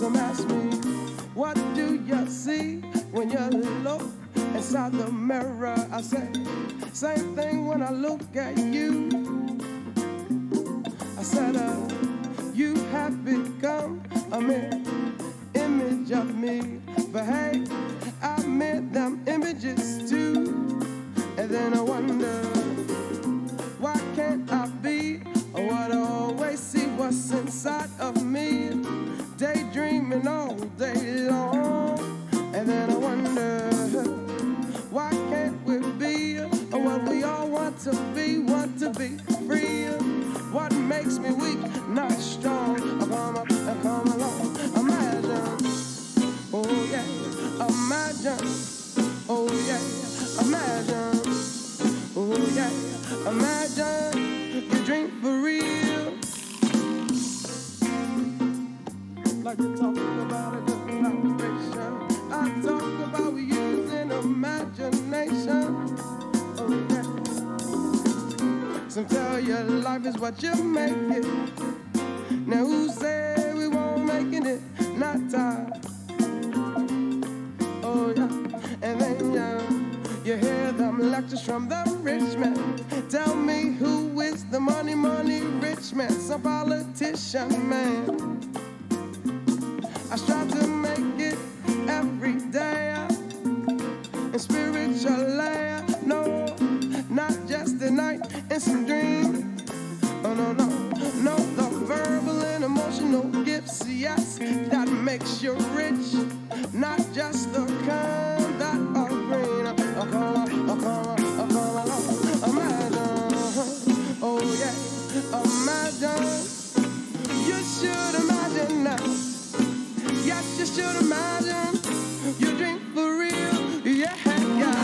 Some ask me, what do you see when you look inside the mirror? I say, same thing when I look at you. I said, you have become a mere image of me. But hey, I made them images too. And then I wonder, why can't I be what I always see what's inside of me? Daydreaming all day long. And then I wonder, why can't we be what we all want to be free? What makes me weak, not strong? Come along, imagine, oh yeah, imagine, oh yeah, imagine, oh yeah, imagine you dream for real. Like to talk about a good vibration. I talk about using imagination. Oh yeah. Some tell you life is what you make it. Now who say we won't make it? Not time. Oh yeah. And then you hear them lectures from the rich man. Tell me who is the money rich man? Some politician man. I strive to make it every day in spiritually. No, not just a night in some dream. Oh no, the verbal and emotional gifts, yes, that makes you rich. Not just the kind that are green. Imagine, oh yeah, imagine. You should imagine now. Yes, you should imagine you drink for real, yeah, yeah.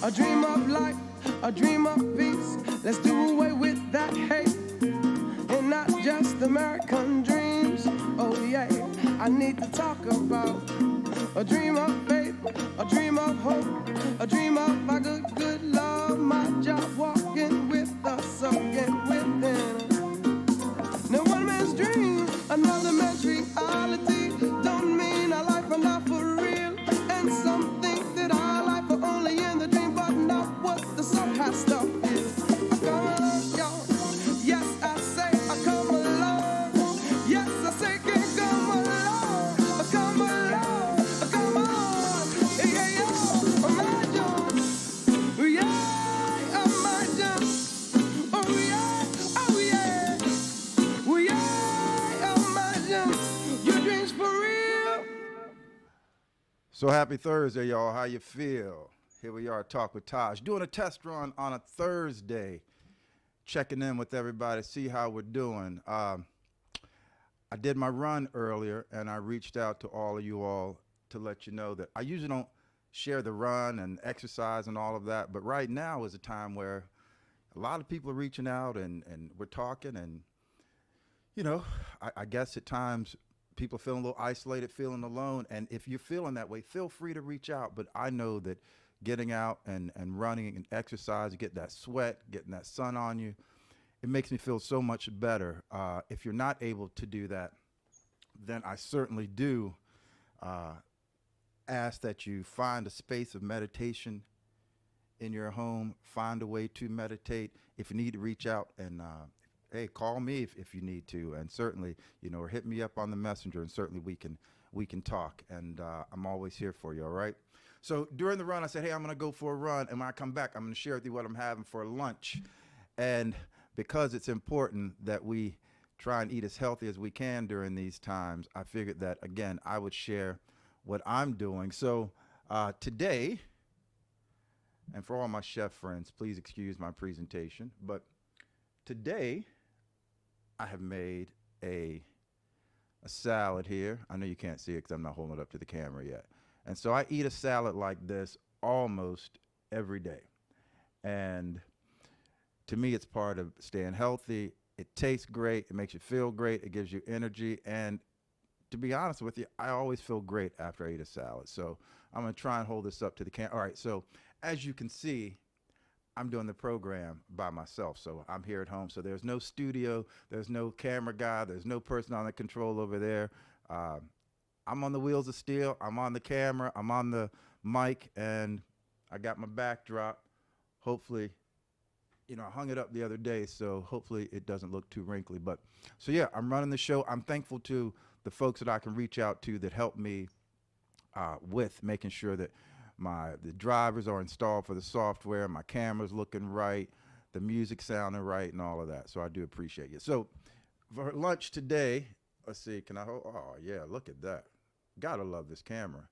A dream of life, a dream of peace. Let's do away with that hate and not just American dreams. Oh yeah, I need to talk about a dream of faith, a dream of hope, a dream of my good love, my job walking with us again within. Now one man's dream, another man's reality. Don't mean our life are not for real, and some think that our life are only in the dream, but not what the soul has to feel. I come along, y'all. Yes, I say I come along. Yes, I say can come along. Come along, come on. Yeah, yeah. Imagine, yeah, imagine. Oh yeah, oh yeah, oh yeah, imagine your dreams for real. So happy Thursday, y'all. How you feel? Here we are, Talk with Taj, doing a test run on a Thursday, checking in with everybody, see how we're doing. I did my run earlier, and I reached out to all of you all to let you know that I usually don't share the run and exercise and all of that, but right now is a time where a lot of people are reaching out, and we're talking, and, you know, I guess at times people feeling a little isolated, feeling alone, and if you're feeling that way, feel free to reach out, but I know that getting out and running and exercise, get that sweat, getting that sun on you, it makes me feel so much better. If you're not able to do that, then I certainly do ask that you find a space of meditation in your home, find a way to meditate. If you need to reach out and hey, call me if you need to, and certainly, or hit me up on the messenger, and certainly we can talk. And I'm always here for you. All right. So during the run, I said, hey, I'm going to go for a run, and when I come back, I'm going to share with you what I'm having for lunch. And because it's important that we try and eat as healthy as we can during these times, I figured that, again, I would share what I'm doing. So today, and for all my chef friends, please excuse my presentation, but today I have made a salad here. I know you can't see it because I'm not holding it up to the camera yet. And so I eat a salad like this almost every day. And to me, it's part of staying healthy. It tastes great. It makes you feel great. It gives you energy. And to be honest with you, I always feel great after I eat a salad. So I'm going to try and hold this up to the camera. All right. So as you can see, I'm doing the program by myself. So I'm here at home. So there's no studio. There's no camera guy. There's no person on the control over there. I'm on the wheels of steel. I'm on the camera. I'm on the mic. And I got my backdrop. Hopefully, I hung it up the other day, so hopefully it doesn't look too wrinkly. But so, yeah, I'm running the show. I'm thankful to the folks that I can reach out to that help me with making sure that the drivers are installed for the software, my camera's looking right, the music sounding right, and all of that. So I do appreciate you. So for lunch today, let's see, can I hold? Oh, yeah, look at that. Gotta love this camera.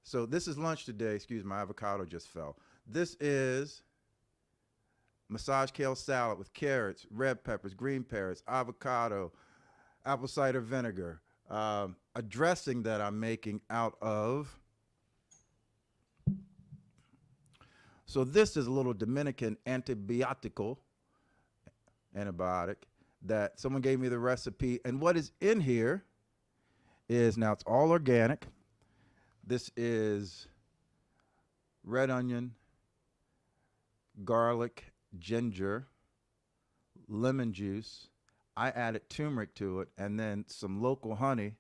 So this is lunch today. Excuse me, my avocado just fell. This is massage kale salad with carrots, red peppers, green peppers, avocado, apple cider vinegar, a dressing that I'm making out of. So this is a little Dominican antibiotic that someone gave me the recipe. And what is in here is, now it's all organic. This is red onion, garlic, ginger, lemon juice. I added turmeric to it, and then some local honey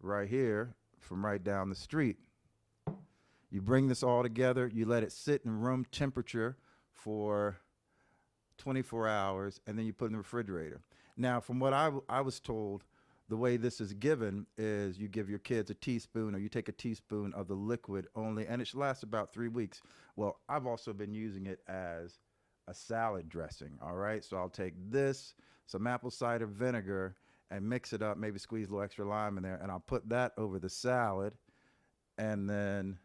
right here from right down the street. You bring this all together, you let it sit in room temperature for 24 hours, and then you put it in the refrigerator. Now, from what I was told, the way this is given is you give your kids a teaspoon, or you take a teaspoon of the liquid only, and it should last about 3 weeks. Well, I've also been using it as a salad dressing, all right? So I'll take this, some apple cider vinegar, and mix it up, maybe squeeze a little extra lime in there, and I'll put that over the salad. And then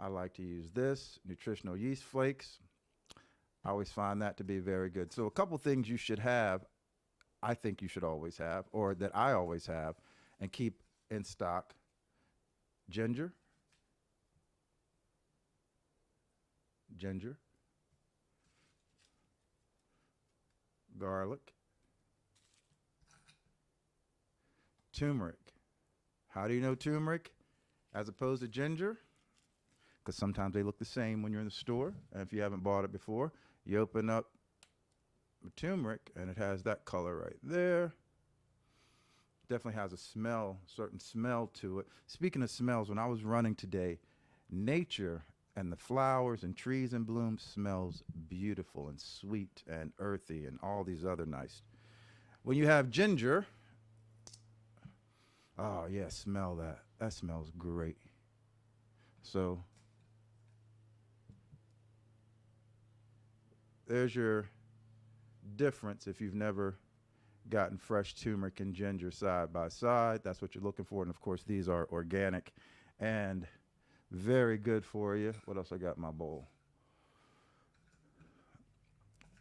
I like to use this, nutritional yeast flakes. I always find that to be very good. So a couple things you should have, I think you should always have, or that I always have and keep in stock: ginger, garlic, turmeric. How do you know turmeric as opposed to ginger? Because sometimes they look the same when you're in the store. And if you haven't bought it before, you open up turmeric and it has that color right there. Definitely has a smell, certain smell to it. Speaking of smells, when I was running today, nature and the flowers and trees in bloom smells beautiful and sweet and earthy and all these other nice. When you have ginger, oh yeah, smell that. That smells great. So there's your difference if you've never gotten fresh turmeric and ginger side by side. That's what you're looking for. And of course, these are organic and very good for you. What else I got in my bowl?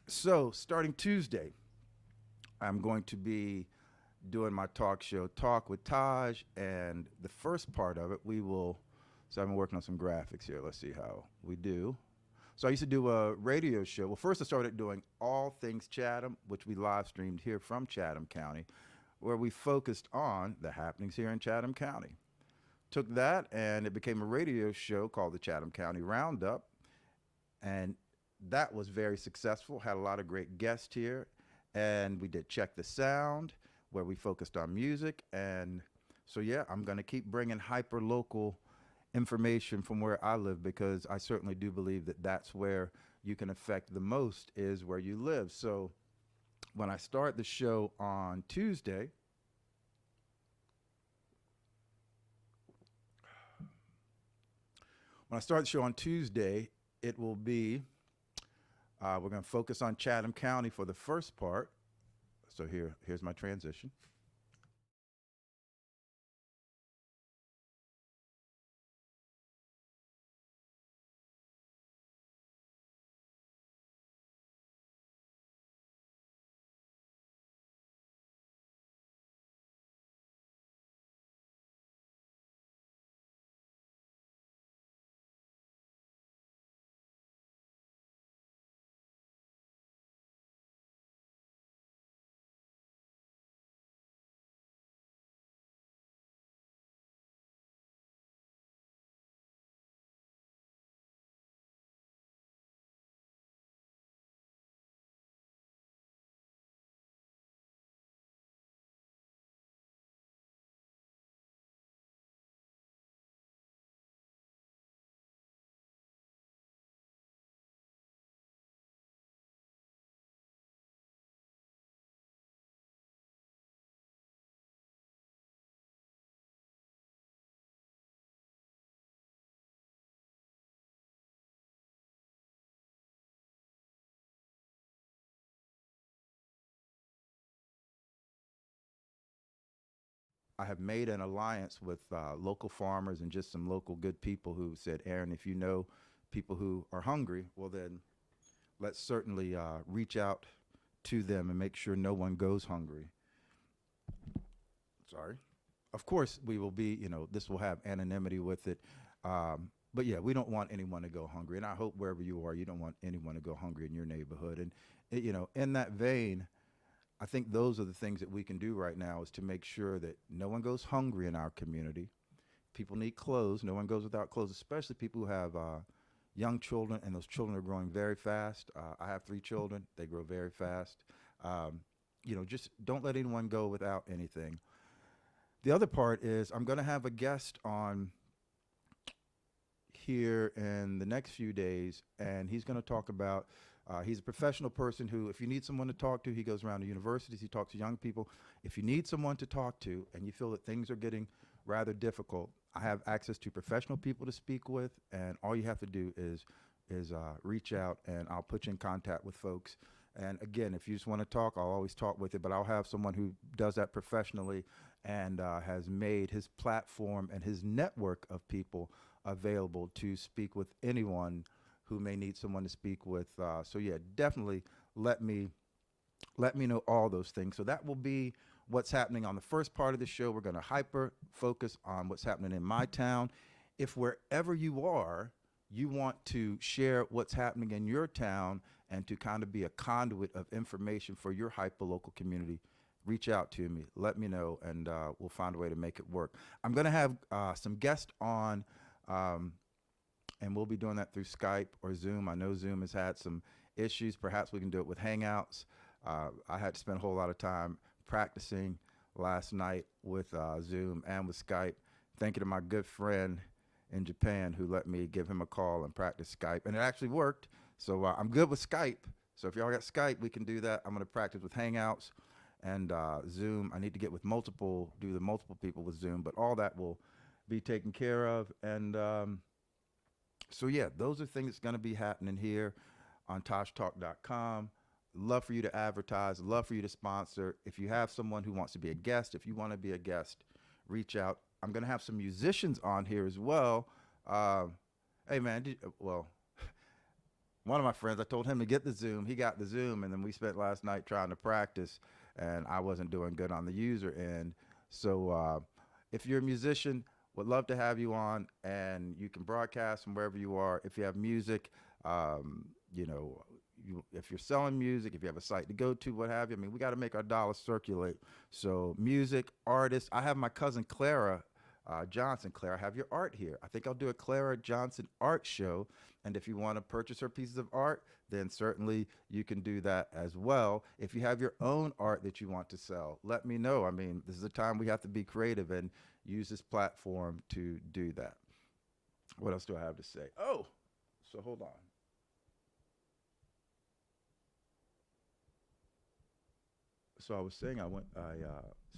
So starting Tuesday, I'm going to be doing my talk show, Talk with Taj. And the first part of it, so I've been working on some graphics here. Let's see how we do. So I used to do a radio show. Well, first I started doing All Things Chatham, which we live streamed here from Chatham County, where we focused on the happenings here in Chatham County. Took that and it became a radio show called the Chatham County Roundup. And that was very successful, had a lot of great guests here. And we did Check the Sound, where we focused on music. And so, yeah, I'm going to keep bringing hyper-local information from where I live, because I certainly do believe that that's where you can affect the most, is where you live. So when I start the show on Tuesday, it will be, we're going to focus on Chatham County for the first part. So here's my transition. I have made an alliance with local farmers and just some local good people who said, Aaron, if you know people who are hungry, well, then let's certainly reach out to them and make sure no one goes hungry. Sorry. Of course, we will be, this will have anonymity with it. But yeah, we don't want anyone to go hungry. And I hope wherever you are, you don't want anyone to go hungry in your neighborhood. And, in that vein, I think those are the things that we can do right now, is to make sure that no one goes hungry in our community. People need clothes. No one goes without clothes, especially people who have young children, and those children are growing very fast. I have 3 children. They grow very fast. Um, just don't let anyone go without anything. The other part is I'm going to have a guest on here in the next few days, and he's going to talk about, he's a professional person who, if you need someone to talk to, he goes around to universities, he talks to young people. If you need someone to talk to and you feel that things are getting rather difficult, I have access to professional people to speak with, and all you have to do is reach out, and I'll put you in contact with folks. And again, if you just want to talk, I'll always talk with you, but I'll have someone who does that professionally and has made his platform and his network of people available to speak with anyone who may need someone to speak with. So yeah, definitely let me know all those things. So that will be what's happening on the first part of the show. We're going to hyper focus on what's happening in my town. If wherever you are, you want to share what's happening in your town and to kind of be a conduit of information for your hyper local community, reach out to me, let me know, and we'll find a way to make it work. I'm going to have some guests on, and we'll be doing that through Skype or Zoom. I know Zoom has had some issues. Perhaps we can do it with Hangouts. I had to spend a whole lot of time practicing last night with Zoom and with Skype. Thank you to my good friend in Japan who let me give him a call and practice Skype, and it actually worked. So I'm good with Skype. So if y'all got Skype, we can do that. I'm going to practice with Hangouts and Zoom. I need to get with multiple people with Zoom, but all that will be taken care of. And so yeah, those are things that's going to be happening here on ToshTalk.com. Love for you to advertise, love for you to sponsor. If you have someone who wants to be a guest, if you want to be a guest, reach out. I'm going to have some musicians on here as well. Hey man, one of my friends, I told him to get the Zoom. He got the Zoom, and then we spent last night trying to practice, and I wasn't doing good on the user end. So if you're a musician, would love to have you on, and you can broadcast from wherever you are. If you have music, if you're selling music, if you have a site to go to, what have you, I mean, we got to make our dollars circulate. So music, artists. I have my cousin Clara Johnson. Clara, I have your art here. I think I'll do a Clara Johnson art show. And if you want to purchase her pieces of art, then certainly you can do that as well. If you have your own art that you want to sell, let me know. I mean, this is a time we have to be creative and use this platform to do that. What else do I have to say? Oh, so hold on. So I was saying I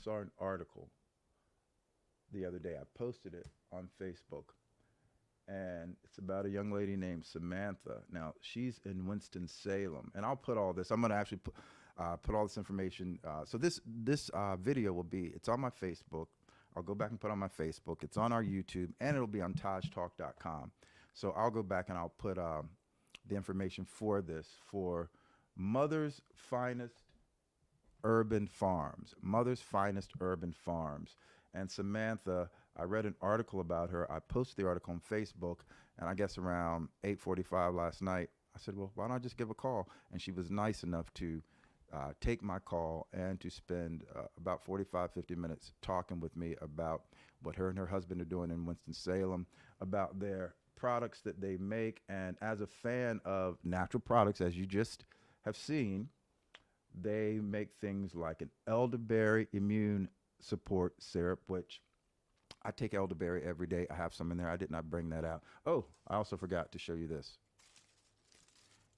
saw an article the other day. I posted it on Facebook, and it's about a young lady named Samantha. Now she's in Winston Salem, and I'll put all this. I'm going to actually put all this information. So this video will be. It's on my Facebook. I'll go back and put it on my Facebook. It's on our YouTube, and it'll be on TajTalk.com. So I'll go back and I'll put the information for this for Mother's Finest Urban Farms. Mother's Finest Urban Farms. And Samantha, I read an article about her. I posted the article on Facebook, and I guess around 8:45 last night, I said, well, why don't I just give a call? And she was nice enough to take my call and to spend about 45, 50 minutes talking with me about what her and her husband are doing in Winston-Salem, about their products that they make. And as a fan of natural products, as you just have seen, they make things like an elderberry immune support syrup, which I take elderberry every day. I have some in there. I did not bring that out. Oh, I also forgot to show you this.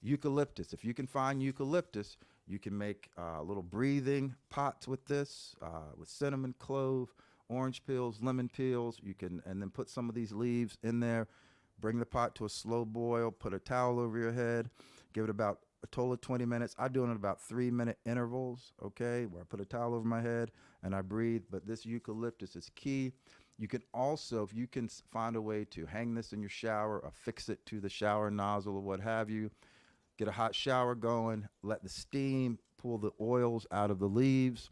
Eucalyptus. If you can find eucalyptus, you can make little breathing pots with this, with cinnamon, clove, orange peels, lemon peels. You can, and then put some of these leaves in there. Bring the pot to a slow boil. Put a towel over your head. Give it about a total of 20 minutes. I do it in about 3-minute intervals, okay, where I put a towel over my head and I breathe. But this eucalyptus is key. You can also, if you can find a way to hang this in your shower or affix it to the shower nozzle or what have you, get a hot shower going, let the steam pull the oils out of the leaves,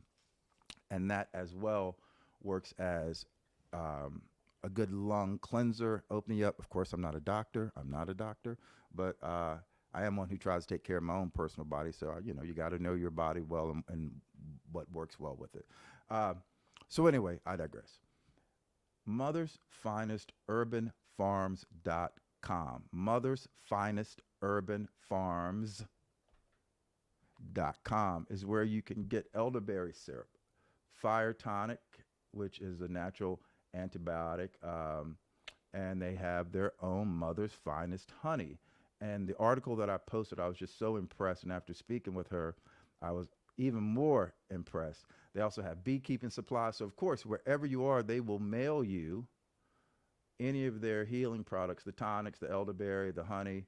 and that as well works as a good lung cleanser, opening you up. Of course, I'm not a doctor, but I am one who tries to take care of my own personal body. So, you know, you got to know your body well and what works well with it. So anyway, I digress. Mother's Finest Urban Farms.com. Mother's Finest Urban Farms.com is where you can get elderberry syrup, fire tonic, which is a natural antibiotic, and they have their own Mother's Finest honey. And the article that I posted, I was just so impressed. And after speaking with her, I was even more impressed. They also have beekeeping supplies. So, of course, wherever you are, they will mail you any of their healing products, the tonics, the elderberry, the honey,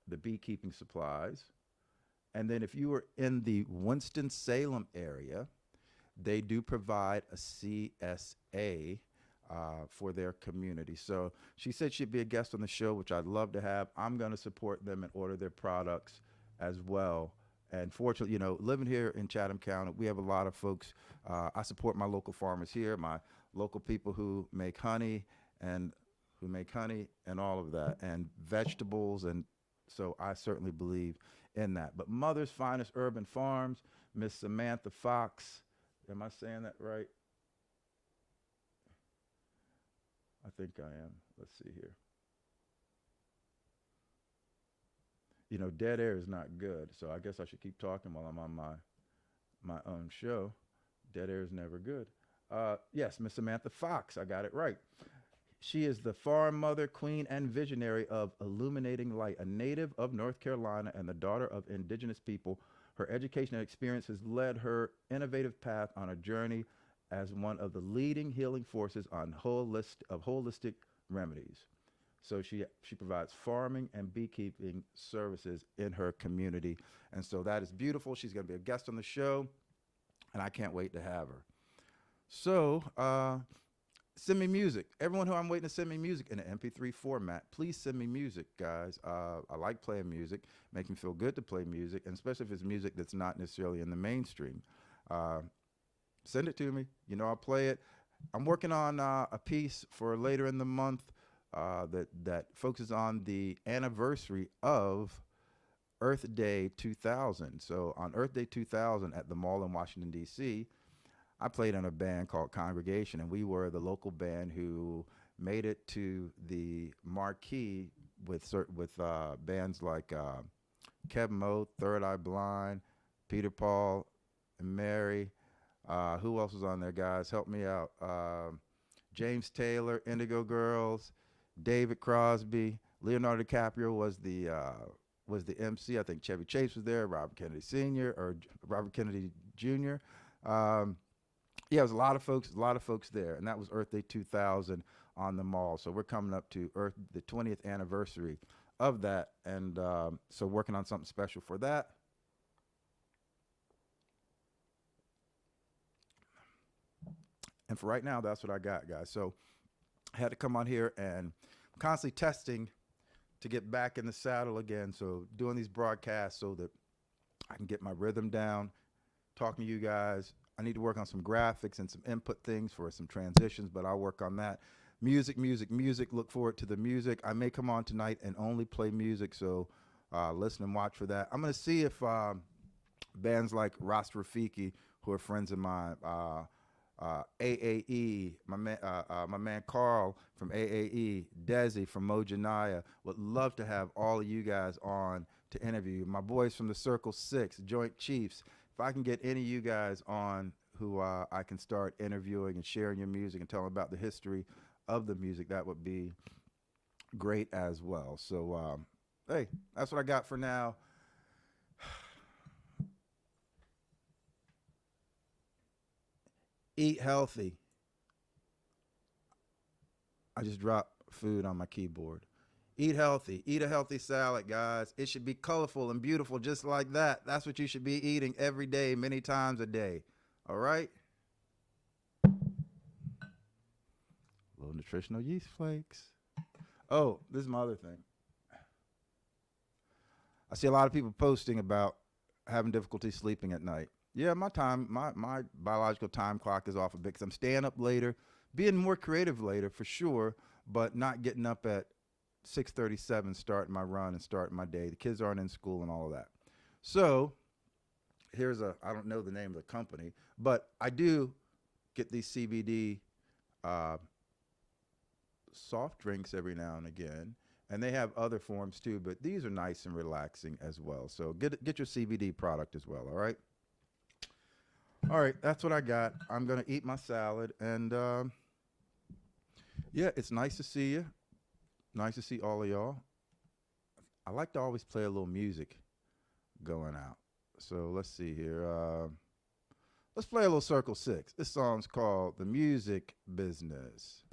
the beekeeping supplies. And then if you are in the Winston-Salem area, they do provide a CSA for their community. So she said she'd be a guest on the show, which I'd love to have. I'm going to support them and order their products as well. And fortunately, you know, living here in Chatham County, we have a lot of folks. I support my local farmers here, my local people who make honey and all of that, and vegetables. And so I certainly believe in that. But Mother's Finest Urban Farms, Miss Samantha Fox. Am I saying that right? I think I am. Let's see here. You know, dead air is not good, so I guess I should keep talking while I'm on my own show. Dead air is never good. Yes, Miss Samantha Fox, I got it right. She is the farm mother, queen, and visionary of Illuminating Light, a native of North Carolina and the daughter of indigenous people. Her education and experience has led her innovative path on a journey as one of the leading healing forces on holistic remedies. So she provides farming and beekeeping services in her community. And so that is beautiful. She's going to be a guest on the show, and I can't wait to have her. So send me music. Everyone who I'm waiting to send me music in an MP3 format, please send me music, guys. I like playing music. Make me feel good to play music, and especially if it's music that's not necessarily in the mainstream. Send it to me. You know, I'll play it. I'm working on a piece for later in the month that focuses on the anniversary of Earth Day 2000. So on Earth Day 2000 at the mall in Washington, D.C., I played in a band called Congregation, and we were the local band who made it to the marquee with bands like Kevin Mo, Third Eye Blind, Peter Paul, and Mary. Who else was on there, guys? Help me out. James Taylor, Indigo Girls. David Crosby, Leonardo DiCaprio was the MC. I think Chevy Chase was there, Robert Kennedy Sr. or Robert Kennedy Jr. Yeah, it was a lot of folks there, and that was Earth Day 2000 on the mall. So we're coming up to the 20th anniversary of that, and so working on something special for that. And for right now, that's what I got, guys. So I had to come on here and constantly testing to get back in the saddle again. So doing these broadcasts so that I can get my rhythm down, talking to you guys. I need to work on some graphics and some input things for some transitions, but I'll work on that. Music. Look forward to the music. I may come on tonight and only play music, so listen and watch for that. I'm going to see if bands like Ras Rafiki, who are friends of mine, AAE, my man Carl from AAE, Desi from Mojanaya, would love to have all of you guys on to interview. My boys from the Circle 6, Joint Chiefs. If I can get any of you guys on who I can start interviewing and sharing your music and telling about the history of the music, that would be great as well. So, hey, that's what I got for now. Eat healthy. I just dropped food on my keyboard. Eat healthy. Eat a healthy salad, guys. It should be colorful and beautiful just like that. That's what you should be eating every day, many times a day. All right? Little nutritional yeast flakes. Oh, this is my other thing. I see a lot of people posting about having difficulty sleeping at night. Yeah, my biological time clock is off a bit because I'm staying up later, being more creative later for sure, but not getting up at 6:37, starting my run and starting my day. The kids aren't in school and all of that. So here's I don't know the name of the company, but I do get these CBD soft drinks every now and again, and they have other forms too, but these are nice and relaxing as well. So get your CBD product as well, all right? All right, that's what I got. I'm going to eat my salad, and yeah, it's nice to see you. Nice to see all of y'all. I like to always play a little music going out. So let's see here. Let's play a little Circle 6. This song's called The Music Business.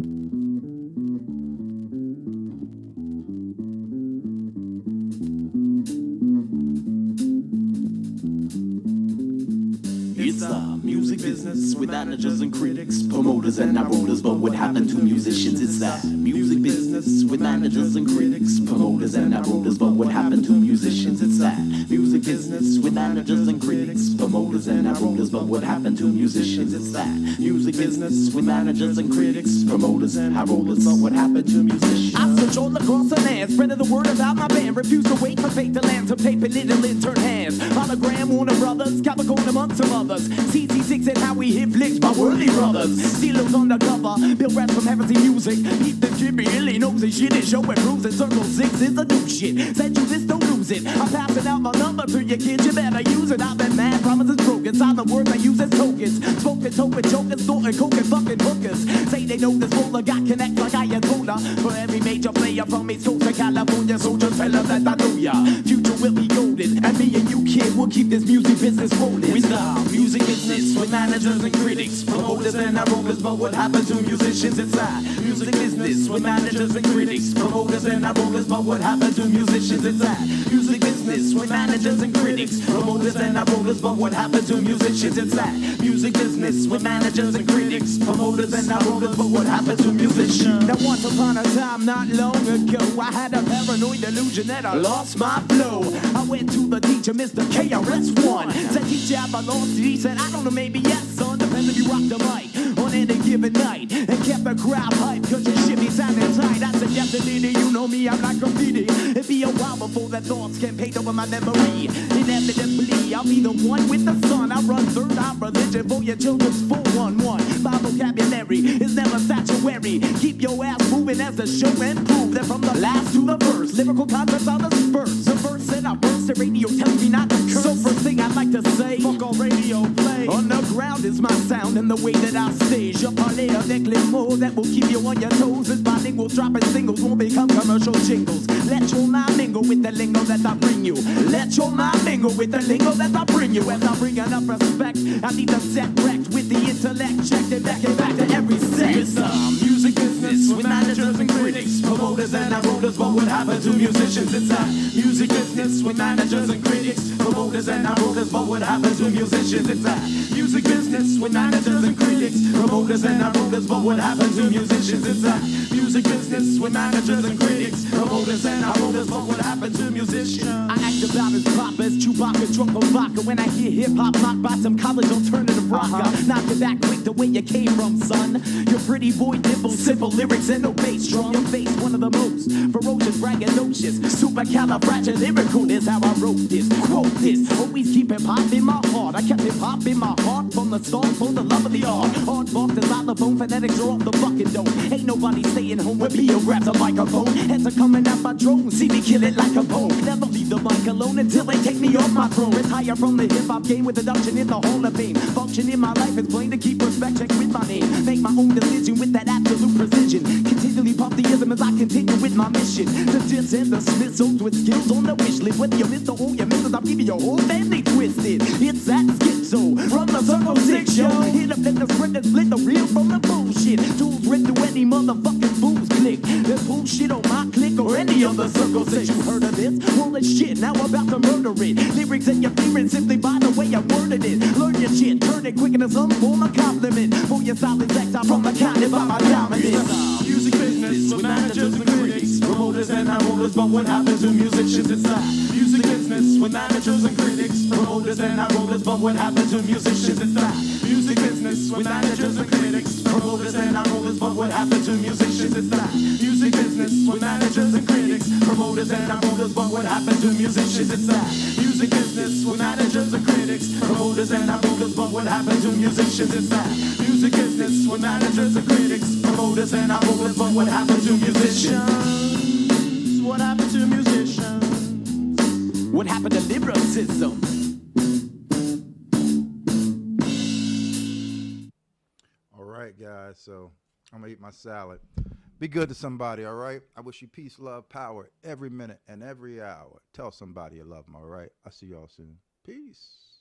It's the music business with managers and critics, promoters and narrators. But what happened to musicians? It's that music business with managers and critics, promoters and narrators. But what happened to musicians? It's that music business with managers and critics, promoters and narrators. But what happened to musicians? It's that music business with managers and critics, promoters and narrators. But what happened to musicians? I search all across the land, spreading the word about my band. Refuse to wait for fate to land, so tape it, little in turn hands. Hologram, Warner Brothers, Capricorn amongst some others. CC6 and how we hit flicks by worthy brothers. Steelers on the cover, build raps from heavenly music. Keep the Jimmy Illy knows his shit and show it proves it. Circle 6 is a new shit. Send you this, don't lose it. I'm passing out my number to your kids, you better use it. I've been mad, promises broken. Sign the words I use as tokens. Spoken, token, choking, snorting, coking, fucking hookers. Say they know this roller got connect like Ayatollah. For every major player from East Coast to California, so just tell them that I know ya. Future will be golden, and me and you kid will keep this music business rolling. We start music business with managers and critics, promoters and narrators. But what happened to musicians inside? Music business with managers and critics, promoters and narrators. But what happened to musicians inside? Music business with managers and critics, promoters and narrators. But what happened to musicians inside? Music business with managers and critics, promoters and narrators. But what happened to musicians? Now once upon a time, not long ago, I had a paranoid delusion that I lost my flow. I went to the teacher, Mr. KRS-One. Said, teacher, have I lost it? He said, I don't know, maybe yes, son. Depends if you rock the mic on any given night. And kept the crowd hype, cause your shit be sounding tight. I said, yes, indeed, you know me, I'm like graffiti. It'd be a while before the thoughts can paint over my memory. Inevitably, I'll be the one with the sun. I run third eye religion for your children's 411. My vocabulary is never statuary. Keep your ass moving as the show improves. That from the last to the first, lyrical concepts are the spurs. The verse that I burst, the radio tells me not to curse. So first thing I'd like to say, fuck all radio play. Underground loud is my sound and the way that I stage. Je parlais avec les mots that will keep you on your toes. As bilinguals dropping singles won't become commercial jingles. Let your mind mingle with the lingo that I bring you. Let your mind mingle with the lingo that I bring you. As I bring enough respect, I need to set wrecked with the intellect. Check it back to every set. It's music business with managers and critics, promoters and promoters. But what happened to musicians? It's music business with managers and critics, promoters and promoters. But what happened to musicians? It's music business with managers and critics, promoters and promoters. But what happened to musicians? It's music business with managers and critics, promoters and promoters. But what happened to musicians? I act about as pop as Chewbacca drunk on vodka. When I hear hip hop knocked by some college alternative rocker, knock it back quick the way you came from, son. Your pretty boy dimples, simple lyrics and no bass drum. Your face one of the most ferocious, braggadocious, supercalifragilistic. Is how I wrote this, quote this. Always keep hip hop in my heart. I kept hip hop in my heart from the start for the love of the art. Hard bark, the xylophone, phonetics are off the bucket dome. Ain't nobody staying home when P.O. grabs a microphone. Heads are coming out my drone, see me kill it like a bone. Never leave the mic alone until they take me off my throne. Retire from the hip hop game with induction in the Hall of Fame. Function in my life is plain to keep respect, check with my name. Make my own decision with that absolute precision. Continually pump the ism as I continue with my mission to diss and dismiss those with skills on the wish list. Whether you miss the whole, you miss it, I'm keeping your whole family twisted. It's that schizo from the Circle 6 show. Hit up in the spread and split the real from the bullshit. Tools ripped to any motherfucking fool's click. There's bullshit on my click or any other Circle 6. You heard of this? Well, it's shit. Now I'm about to murder it. Lyrics that you're fearing simply by the way I worded it. Learn your shit, turn it quick into some form of compliment. For your solid sex, I'm from the county by my dominance. Music business with managers and critics, promoters and promoters. But what happened to musicians? It's music business with managers and critics, promoters and promoters. But what happened to musicians? It's music business with managers and critics, promoters and promoters. But what happened to musicians? It's music business with managers and critics, promoters and promoters. But what happened to musicians? It's music business with managers and critics, promoters and promoters. But what happened to musicians? It's music business with managers and critics, promoters and promoters. But what happened to musicians? What happened to musicians? What happened to lyricism? All right, guys. So I'm gonna eat my salad. Be good to somebody, all right? I wish you peace, love, power every minute and every hour. Tell somebody you love them, all right? I'll see y'all soon. Peace.